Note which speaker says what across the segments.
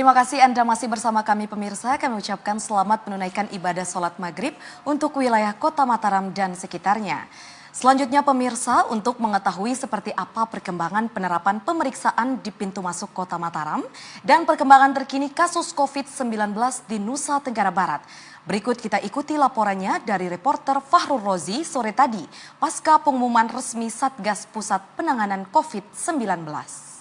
Speaker 1: Terima kasih Anda masih bersama kami pemirsa. Kami ucapkan selamat menunaikan ibadah sholat maghrib untuk wilayah Kota Mataram dan sekitarnya. Selanjutnya pemirsa, untuk mengetahui seperti apa perkembangan penerapan pemeriksaan di pintu masuk Kota Mataram dan perkembangan terkini kasus COVID-19 di Nusa Tenggara Barat. Berikut kita ikuti laporannya dari reporter Fahrul Rozi sore tadi pasca pengumuman resmi Satgas Pusat Penanganan COVID-19.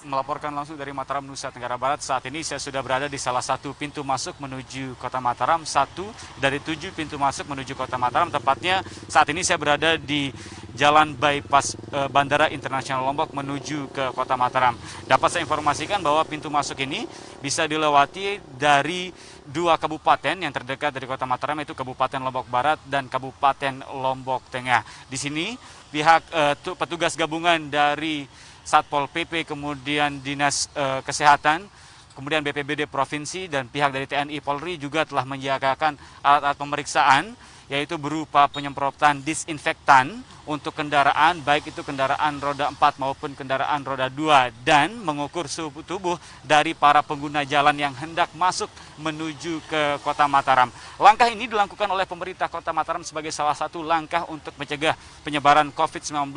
Speaker 2: Melaporkan langsung dari Mataram, Nusa Tenggara Barat. Saat ini saya sudah berada di salah satu pintu masuk menuju Kota Mataram, satu dari 7 pintu masuk menuju Kota Mataram. Tepatnya saat ini saya berada di Jalan Bypass Bandara Internasional Lombok menuju ke Kota Mataram. Dapat saya informasikan bahwa pintu masuk ini bisa dilewati dari 2 kabupaten yang terdekat dari Kota Mataram, yaitu Kabupaten Lombok Barat dan Kabupaten Lombok Tengah. Di sini pihak petugas gabungan dari Satpol PP, kemudian Dinas Kesehatan, kemudian BPBD Provinsi dan pihak dari TNI Polri juga telah menyiagakan alat-alat pemeriksaan, yaitu berupa penyemprotan disinfektan untuk kendaraan, baik itu kendaraan roda 4 maupun kendaraan roda 2, dan mengukur suhu tubuh dari para pengguna jalan yang hendak masuk menuju ke Kota Mataram. Langkah ini dilakukan oleh pemerintah Kota Mataram sebagai salah satu langkah untuk mencegah penyebaran COVID-19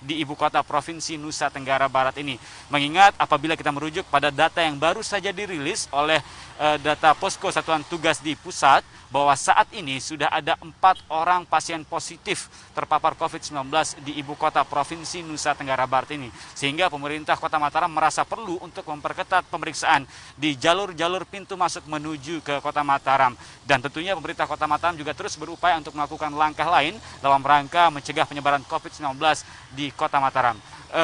Speaker 2: di ibu kota Provinsi Nusa Tenggara Barat ini. Mengingat apabila kita merujuk pada data yang baru saja dirilis oleh data Posko Satuan Tugas di pusat, bahwa saat ini sudah ada 4 orang pasien positif terpapar COVID-19 di ibu kota Provinsi Nusa Tenggara Barat ini. Sehingga pemerintah Kota Mataram merasa perlu untuk memperketat pemeriksaan di jalur-jalur pintu masuk menuju ke Kota Mataram. Dan tentunya pemerintah Kota Mataram juga terus berupaya untuk melakukan langkah lain dalam rangka mencegah penyebaran COVID-19 di Kota Mataram.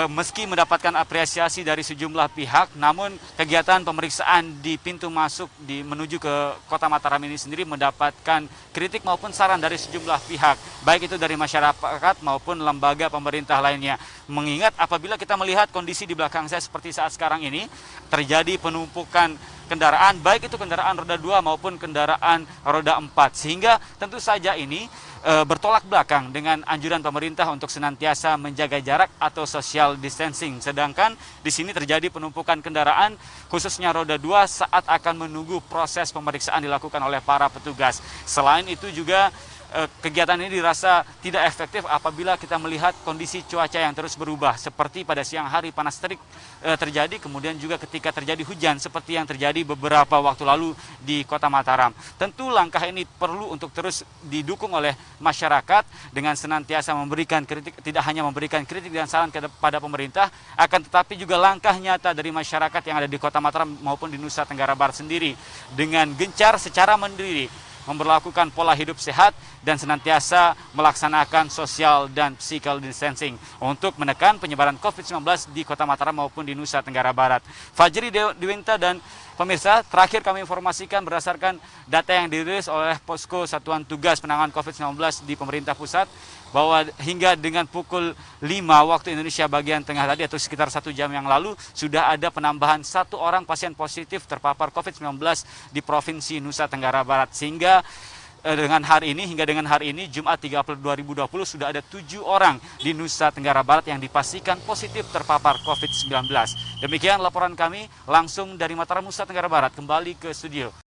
Speaker 2: Meski mendapatkan apresiasi dari sejumlah pihak, namun kegiatan pemeriksaan di pintu masuk menuju ke Kota Mataram ini sendiri mendapatkan kritik maupun saran dari sejumlah pihak, baik itu dari masyarakat maupun lembaga pemerintah lainnya. Mengingat apabila kita melihat kondisi di belakang saya seperti saat sekarang ini, terjadi penumpukan kendaraan, baik itu kendaraan roda 2 maupun kendaraan roda 4, sehingga tentu saja ini bertolak belakang dengan anjuran pemerintah untuk senantiasa menjaga jarak atau social distancing. Sedangkan di sini terjadi penumpukan kendaraan khususnya roda 2 saat akan menunggu proses pemeriksaan dilakukan oleh para petugas. Selain itu juga kegiatan ini dirasa tidak efektif apabila kita melihat kondisi cuaca yang terus berubah, seperti pada siang hari panas terik terjadi, kemudian juga ketika terjadi hujan seperti yang terjadi beberapa waktu lalu di Kota Mataram. Tentu langkah ini perlu untuk terus didukung oleh masyarakat dengan senantiasa memberikan kritik, tidak hanya memberikan kritik dan saran kepada pemerintah, akan tetapi juga langkah nyata dari masyarakat yang ada di Kota Mataram maupun di Nusa Tenggara Barat sendiri dengan gencar secara mandiri memberlakukan pola hidup sehat dan senantiasa melaksanakan social dan physical distancing untuk menekan penyebaran COVID-19 di Kota Mataram maupun di Nusa Tenggara Barat. Fajri Dewinta dan pemirsa, terakhir kami informasikan berdasarkan data yang dirilis oleh Posko Satuan Tugas Penanganan COVID-19 di pemerintah pusat, bahwa hingga dengan pukul 5 waktu Indonesia bagian tengah tadi atau sekitar 1 jam yang lalu, sudah ada penambahan 1 orang pasien positif terpapar COVID-19 di Provinsi Nusa Tenggara Barat. Sehingga dengan hari ini Jumat 3 April 2020 sudah ada 7 orang di Nusa Tenggara Barat yang dipastikan positif terpapar COVID-19. Demikian laporan kami langsung dari Mataram, Nusa Tenggara Barat. Kembali ke studio.